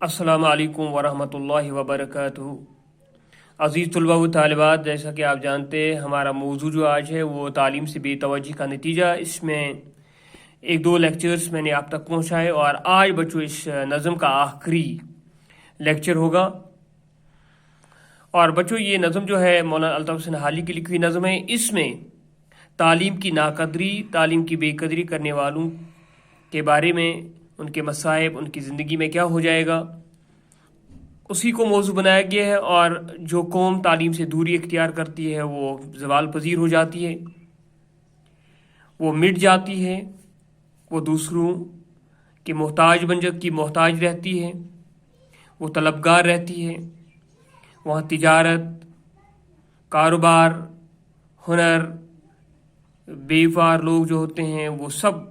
अस्सलाम वालेकुम वरहमतुल्लाहि वबरकातुहू। अज़ीज़ तलबा व तालिबात, जैसा कि आप जानते हैं हमारा मौजू जो आज है वो तालीम से बेतवज्जी का नतीजा। इसमें एक दो लेक्चर्स मैंने आप तक पहुंचाए और आज बच्चों इस नज़म का आखिरी लेक्चर होगा। और बच्चों ये नज़म जो है मौलाना अल्ताफ़ हुसैन हाली की लिखी हुई नज़म है। इसमें तालीम की नाकदरी, तालीम की बेकदरी करने वालों के बारे में, उनके मसाइब, उनकी ज़िंदगी में क्या हो जाएगा, उसी को मौजू बनाया गया है। और जो कौम तालीम से दूरी इख्तियार करती है वो ज़वाल पजीर हो जाती है, वो मिट जाती है, वो दूसरों के मोहताज रहती है, वो तलबगार रहती है। वहाँ तिजारत, कारोबार, हुनर, बेवार लोग जो होते हैं वो सब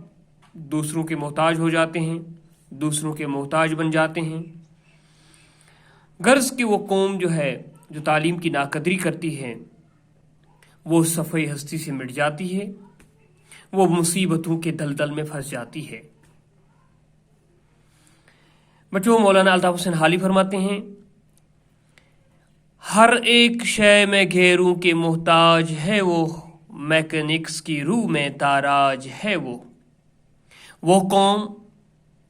दूसरों के मोहताज हो जाते हैं, दूसरों के मोहताज बन जाते हैं। गर्ज की वो कौम जो है जो तालीम की नाकदरी करती है वो सफ़े हस्ती से मिट जाती है, वो मुसीबतों के दलदल में फंस जाती है। बच्चों मौलाना अल्ताफ़ हुसैन हाली फरमाते हैं, हर एक शय में घेरों के मोहताज है वो, मैकेनिक्स की रूह में ताराज है वो कौम,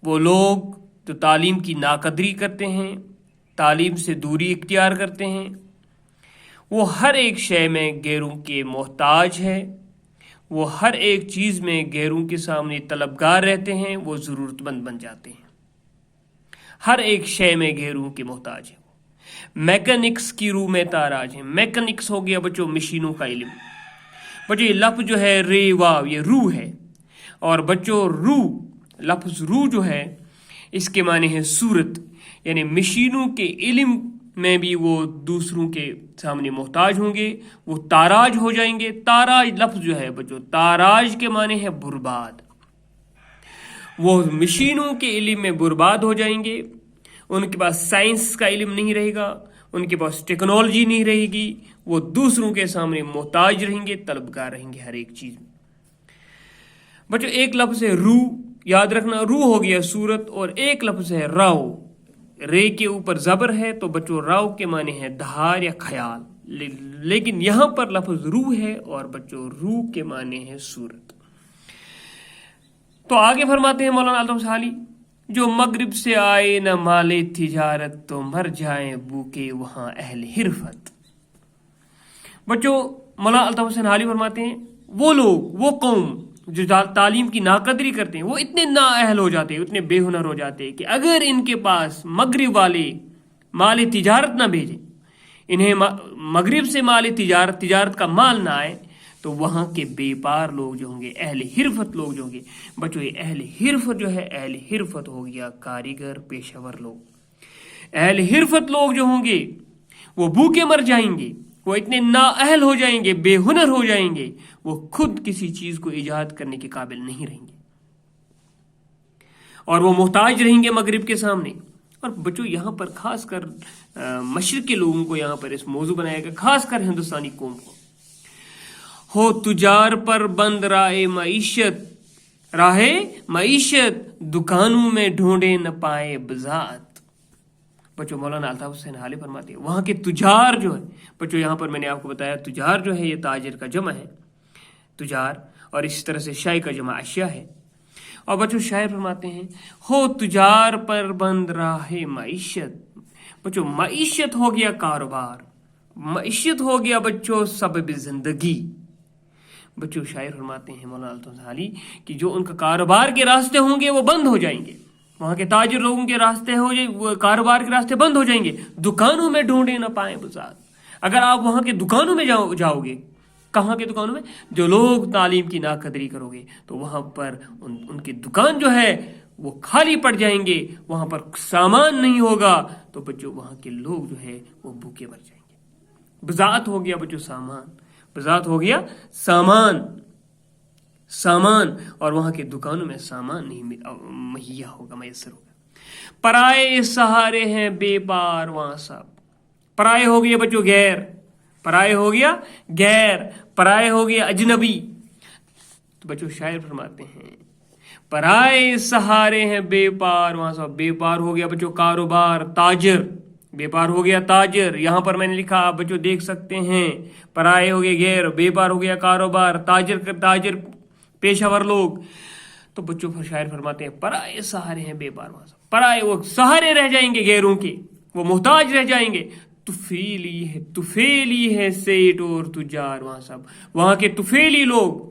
वो लोग जो तालीम की नाकदरी करते हैं, तालीम से दूरी इख्तियार करते हैं, वो हर एक शय में गैरों के मोहताज है, वो हर एक चीज़ में गैरों के सामने तलबगार रहते हैं, वो ज़रूरतमंद बन जाते हैं। हर एक शय में गैरों के मोहताज है। मैकेनिक्स की रूह में ताराज है। मैकेनिक्स हो गया बच्चों मशीनों का इल्म। बच्चों ये लफ्ज़ जो है रे वाव, ये रूह है। और बच्चों रूह, लफ्ज़ रूह जो है इसके माने है सूरत, यानी मशीनों के इल्म में भी वो दूसरों के सामने मोहताज होंगे, वो ताराज हो जाएंगे। ताराज लफ्ज़ जो है बच्चों, ताराज के माने है बर्बाद। वो मशीनों के इल्म में बर्बाद हो जाएंगे, उनके पास साइंस का इल्म नहीं रहेगा, उनके पास टेक्नोलॉजी नहीं रहेगी, वो दूसरों के सामने मोहताज रहेंगे, तलबगार रहेंगे हर एक चीज़ में। बच्चों एक लफ्ज़ है रूह, याद रखना, रूह हो गया सूरत, और एक लफ्ज़ है राव। रे के ऊपर ज़बर है तो बच्चों राव के माने हैं धार या ख्याल, लेकिन यहां पर लफ्ज़ रूह है और बच्चों रूह के माने हैं सूरत। तो आगे फरमाते हैं मौलाना अल्ताफ़ हुसैन हाली, जो मगरिब से आए न माले तिजारत, तो मर जाए भूखे वहां अहल हिरफत। बच्चों मौलाना अल्ताफ़ हुसैन हाली फरमाते हैं, वो लोग, वो कौम जो तालीम की नाकदरी करते हैं वो इतने नाअहल हो जाते हैं, इतने बेहुनर हो जाते हैं कि अगर इनके पास मगरिब वाले माल तिजारत ना भेजें, इन्हें मगरिब से माल तिजारत का माल ना आए, तो वहाँ के बेपार लोग जो होंगे, अहले हिरफत लोग जो होंगे। बच्चों ये अहले हिरफत जो है, अहले हिरफत हो गया कारीगर, पेशेवर लोग। अहले हिरफत लोग जो होंगे वो भूखे मर जाएंगे, वो इतने नाअहल हो जाएंगे, बेहुनर हो जाएंगे, वो खुद किसी चीज को इजाद करने के काबिल नहीं रहेंगे और वो मोहताज रहेंगे मगरिब के सामने। और बच्चों यहाँ पर खासकर मशरिक के लोगों को यहाँ पर इस मौजू बनाया गया, खासकर हिंदुस्तानी कौम को। हो तुजार पर बंद राहे मईशत, दुकानों में ढूंढे न पाए बजात। बच्चों मौलाना अल्ताफ़ हुसैन हाली फरमाते हैं, वहाँ के तुजार जो है, बच्चों यहाँ पर मैंने आपको बताया तुजार जो है ये ताजिर का जमा है, तुजार, और इसी तरह से शाय का जमा अशिया है। और बच्चों शायर फरमाते हैं, हो तुजार पर बंद राहे मईशत। बच्चों मईशत हो गया कारोबार, मईशत हो गया बच्चों सबब जिंदगी। बच्चों शायर फरमाते हैं मौलाना अल्ताफ़ हुसैन हाली कि जो उनका कारोबार के रास्ते होंगे वो बंद हो जाएंगे, वहाँ के ताजिर लोगों के रास्ते हो जाए, कारोबार के रास्ते बंद हो जाएंगे, दुकानों में ढूंढे ना पाए बजात। अगर आप वहाँ के दुकानों में जाओगे, कहाँ के दुकानों में, जो लोग तालीम की नाकदरी करोगे, तो वहाँ पर उनकी दुकान जो है वो खाली पड़ जाएंगे, वहाँ पर सामान नहीं होगा, तो बच्चों वहाँ के लोग जो है वो भूखे मर जाएंगे। बजात हो गया बच्चों सामान, बजात हो गया सामान, और वहां के दुकानों में सामान नहीं मुहैया होगा, मैसर होगा। पराए सहारे हैं बेपार वहां सब। पराए हो गया बच्चों गैर, पराए हो गया गैर, पराए हो गया अजनबी। तो बच्चों शायर फरमाते हैं, पराए सहारे हैं बेपार, वहां से बेपार हो गया बच्चों कारोबार, ताजर, बेपार हो गया ताजर। यहां पर मैंने लिखा, आप बच्चों देख सकते हैं, पराए हो गए गैर, बेपार हो गया कारोबार, ताजर पेशावर लोग। तो बच्चों फिर शायर फरमाते हैं पराए सहारे हैं बेपार, वहां से पराए वो सहारे रह जाएंगे गैरों के, वो मोहताज रह जाएंगे। तुफेली है सेठ और तुजार, वहां सब वहां के तुफेली लोग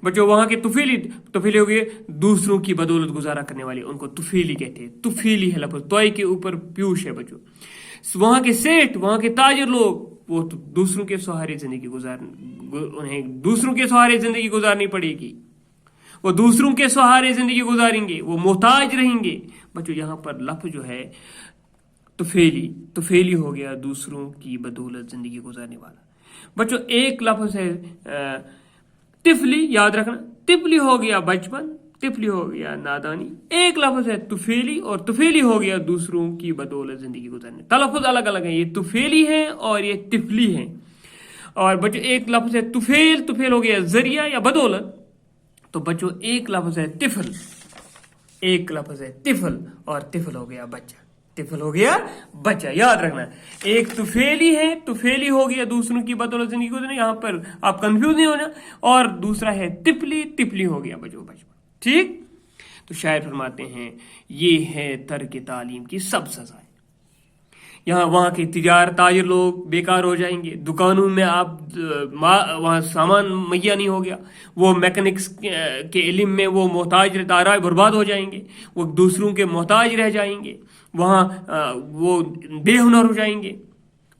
बच्चों, वहां के तुफेली हो गए दूसरों की बदौलत गुजारा करने वाले, उनको तुफेली कहते हैं। तुफेली है लफ्ज, तोय के ऊपर पीयूष है बच्चों। वहां के सेठ, वहां के ताजर लोग, वो तो दूसरों के सहारे जिंदगी उन्हें दूसरों के सहारे जिंदगी गुजारनी पड़ेगी, वो दूसरों के सहारे जिंदगी गुजारेंगे, वो मोहताज रहेंगे। बच्चों यहाँ पर लफ्ज जो है तुफेली हो गया दूसरों की बदौलत जिंदगी गुजारने वाला। बच्चों एक लफ्ज है तिफली, याद रखना, तिफली हो गया बचपन, तिफली हो गया नादानी। एक लफ्ज है तुफेली, और तुफेली हो गया दूसरों की बदौलत जिंदगी गुजारने। तलफ़ुज़ अलग अलग है, ये तुफेली है और ये तिफली है। और बच्चों एक लफ्ज है तुफेल हो गया जरिया या बदौलत। तो बच्चों एक लफ्ज है तिफल, एक लफ्ज है तिफल, और तिफल हो गया बच्चा, तिफल हो गया बच्चा, याद रखना। एक तुफेली है, तुफेली हो गया दूसरों की बदौलत जिंदगी गुजारने, यहाँ पर आप कंफ्यूज नहीं होना। और दूसरा है तिफली हो गया बच्चों बचपन, ठीक। तो शायर फरमाते हैं ये है तर्क तालीम की सब सजाएं। यहाँ वहाँ के ताजर लोग बेकार हो जाएंगे, दुकानों में आप वहाँ सामान मुहैया नहीं हो गया, वो मैकेनिक्स के इल्म में वो मोहताज तारा बर्बाद हो जाएंगे, वो दूसरों के मोहताज रह जाएंगे, वहाँ वो बेहुनर हो जाएंगे,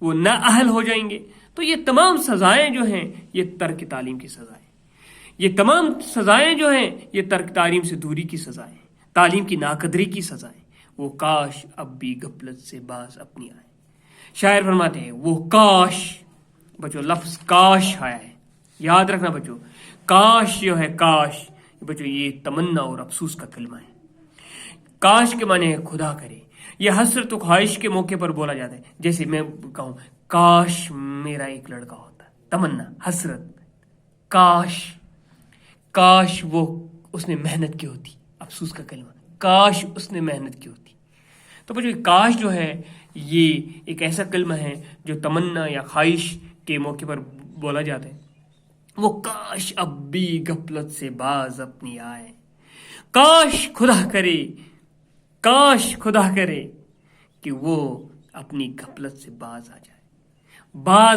वो नाअहल हो जाएंगे। तो ये तमाम सजाएं जो हैं ये तर्क तालीम की सजाएं, ये तमाम सजाएं जो हैं ये तर्क तालीम से दूरी की सजाएं, तालीम की नाकदरी की सजाएं। वो काश अब भी गफलत से बाज अपनी आए। शायर फरमाते हैं वो काश, बच्चों लफ्ज काश आया है, याद रखना बच्चों, काश जो है काश बच्चों ये तमन्ना और अफसोस का कलमा है। काश के माने है खुदा करे, ये हसरत ख्वाहिश के मौके पर बोला जाता है। जैसे मैं कहूं काश मेरा एक लड़का होता, तमन्ना हसरत, काश वो उसने मेहनत की होती, अफसोस का कलमा, काश उसने मेहनत की होती। तो बच्चों काश जो है ये एक ऐसा कलमा है जो तमन्ना या ख्वाहिश के मौके पर बोला जाता है। वो काश अब भी गफलत से बाज अपनी आए, काश खुदा करे कि वो अपनी गफलत से बाज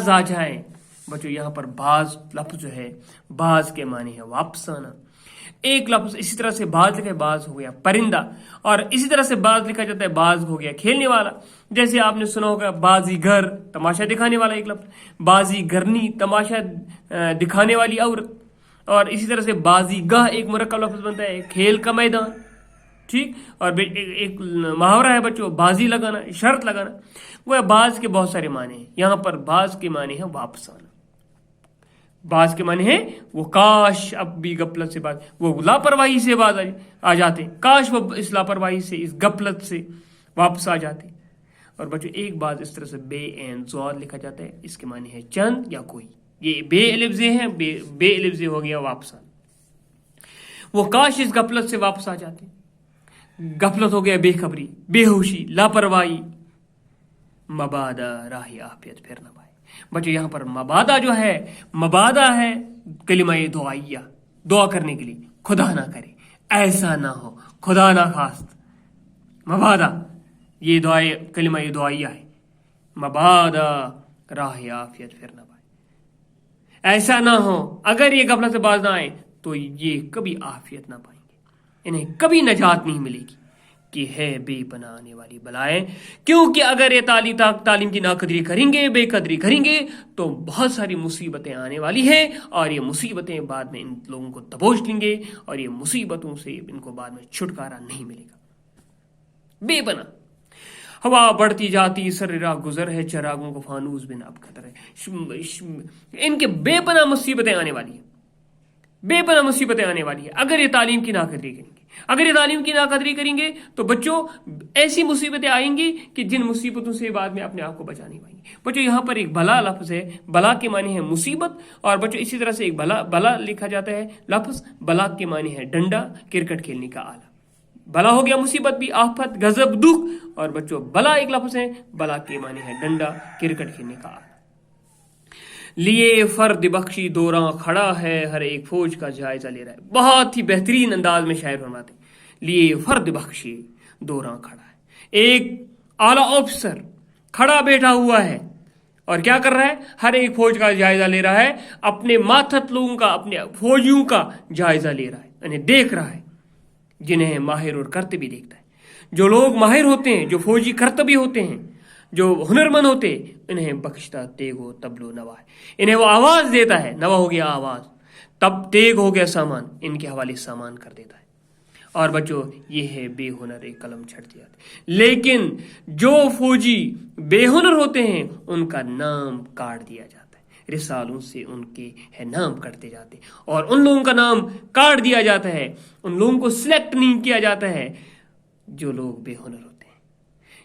आ जाए। बच्चों यहाँ पर बाज लफ्ज जो है, बाज के माने है वापस आना। एक लफ्ज इसी तरह से बाज लिखा है, बाज हो गया परिंदा, और इसी तरह से बाज लिखा जाता है, बाज हो गया खेलने वाला। जैसे आपने सुना होगा बाजीगर, तमाशा दिखाने वाला एक लफ्ज, बाजीगरनी, तमाशा दिखाने वाली औरत। और इसी तरह से बाजीगाह एक मुरक्कब लफ्ज बनता है, खेल का मैदान, ठीक। और एक मुहावरा है बच्चों बाजी लगाना, शर्त लगाना। वो बाज के बहुत सारे माने हैं, यहाँ पर बाज के माने हैं वापस आना, बाज के माने हैं वो काश अब भी गफलत से बाज, वो लापरवाही से बाज आ जाते, काश वो इस लापरवाही से, इस गफलत से वापस आ जाते। और बच्चों एक बाज इस तरह से बे एन ज़ाद लिखा जाता है, इसके माने है चंद या कोई, ये बे एलिफ्ज़े हैं, बे एलिफ्ज़े हो गया वापस आना। वो काश इस गफलत से वापस आ जाते, गफलत हो गया बेखबरी, बेहोशी, लापरवाही। मबादा राही आफियत फिर न पाए। बच्चों यहाँ पर मबादा जो है, मबादा है कलिमा दुआइया, दुआ करने के लिए, खुदा ना करे, ऐसा ना हो, खुदा ना खास्त। मबादा ये दुआ कलिमा दुआइया है, मबादा राह आफियत फिर न पाए, ऐसा ना हो अगर ये गफलत से बाज ना आए तो ये कभी आफियत ना पाएंगे, इन्हें कभी नजात नहीं मिलेगी। कि है बेपनाह आने वाली बलाएं, क्योंकि अगर ये तालीम की नाकदरी करेंगे, बेकदरी करेंगे तो बहुत सारी मुसीबतें आने वाली हैं, और ये मुसीबतें बाद में इन लोगों को दबोच लेंगे, और ये मुसीबतों से इनको बाद में छुटकारा नहीं मिलेगा। बेपनाह हवा बढ़ती जाती सर्रा गुजर है, चरागों को फानूस बिन अब खतर है। इनके बेपनाह मुसीबतें आने वाली है, बेपनाह मुसीबतें आने वाली है अगर ये तालीम की नाकदरी करेंगे, اگر یہ تعلیم کی ناقدری کریں گے تو بچوں ایسی مصیبتیں آئیں گی کہ جن مصیبتوں سے بعد میں اپنے آپ کو بچا نہیں پائیں گے. بچوں یہاں پر ایک بلا لفظ ہے، بلا کے معنی ہے مصیبت، اور بچوں اسی طرح سے ایک بلا لکھا جاتا ہے لفظ، بلا کے معنی ہے ڈنڈا، کرکٹ کھیلنے کا آلہ. بلا ہو گیا مصیبت بھی، آفت، غضب، دکھ، اور بچوں بلا ایک لفظ ہے، بلا کے معنی ہے ڈنڈا، کرکٹ کھیلنے کا آلہ. لیے فرد بخشی دوراں کھڑا ہے، ہر ایک فوج کا جائزہ لے رہا ہے. بہت ہی بہترین انداز میں شاعر فرماتے ہیں، لیے فرد بخشی دوراں کھڑا ہے. ایک اعلیٰ افسر کھڑا بیٹھا ہوا ہے اور کیا کر رہا ہے؟ ہر ایک فوج کا جائزہ لے رہا ہے، اپنے ماتحت لوگوں کا، اپنے فوجیوں کا جائزہ لے رہا ہے، انہیں دیکھ رہا ہے، جنہیں ماہر اور کرتبی دیکھتا ہے. جو لوگ ماہر ہوتے ہیں، جو فوجی کرتبی ہوتے ہیں، جو ہنرمند ہوتے، انہیں بخشتا تیگ و تبلو نوا ہے. انہیں وہ آواز دیتا ہے، نوا ہو گیا آواز، تب تیگ ہو گیا سامان، ان کے حوالے سامان کر دیتا ہے. اور بچوں یہ ہے بے ہنر ایک قلم چھٹ دیا. لیکن جو فوجی بے ہنر ہوتے ہیں ان کا نام کاٹ دیا جاتا ہے، رسالوں سے ان کے نام کٹتے جاتے ہیں، اور ان لوگوں کا نام کاٹ دیا جاتا ہے، ان لوگوں کو سلیکٹ نہیں کیا جاتا ہے جو لوگ بے ہنر ہوتے ہیں.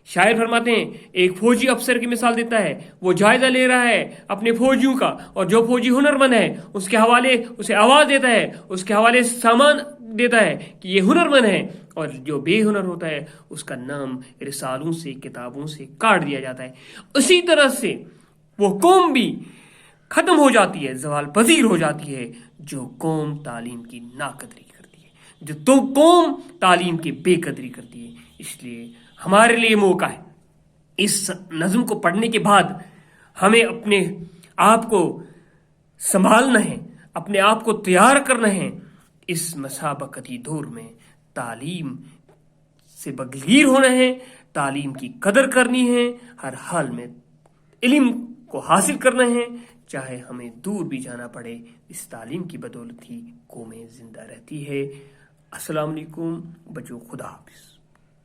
شاعر فرماتے ہیں ایک فوجی افسر کی مثال دیتا ہے، وہ جائزہ لے رہا ہے اپنے فوجیوں کا، اور جو فوجی ہنرمند ہے اس کے حوالے اسے آواز دیتا ہے، اس کے حوالے سامان دیتا ہے کہ یہ ہنرمند ہے، اور جو بے ہنر ہوتا ہے اس کا نام رسالوں سے، کتابوں سے کاٹ دیا جاتا ہے. اسی طرح سے وہ قوم بھی ختم ہو جاتی ہے، زوال پذیر ہو جاتی ہے جو قوم تعلیم کی ناقدری کرتی ہے، جو تو قوم تعلیم کی بے قدری کرتی ہے. اس لیے ہمارے لیے موقع ہے، اس نظم کو پڑھنے کے بعد ہمیں اپنے آپ کو سنبھالنا ہے، اپنے آپ کو تیار کرنا ہے. اس مسابقتی دور میں تعلیم سے بغیر ہونا ہے، تعلیم کی قدر کرنی ہے، ہر حال میں علم کو حاصل کرنا ہے، چاہے ہمیں دور بھی جانا پڑے. اس تعلیم کی بدولت ہی قومیں زندہ رہتی ہے. السلام علیکم بچوں، خدا حافظ.